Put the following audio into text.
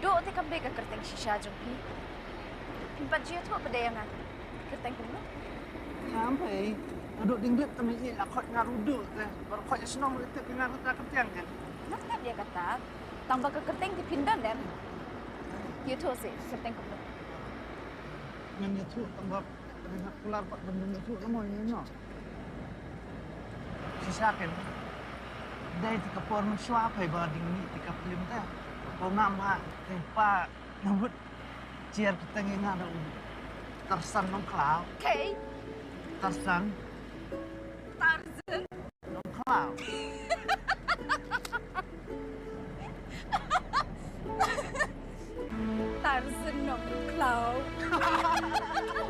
Duk te kambe ka kerteng shisha jumpi. Empat jia tu apa daya ngan? Kerteng kumno. Sampai duduk dingdut tapi lah kau ngaruduk kan. Baru kau senang itu ngaruduk kertiang kan. Nak dia kata, tambah ke kerteng di pindan dan. Dia tu sih kerteng kumno. Ngan itu tambah dengan keluar pak benda itu lama ni no. Sisakan. Dari tiga porno suap hai bading ni tiga film dah. Kau nama tempat nyambut ciar kita ni ada tarzen nongkhlaw. Okay. Tarzen nongkhlaw. Tarzen nongkhlaw. Ha ha ha ha!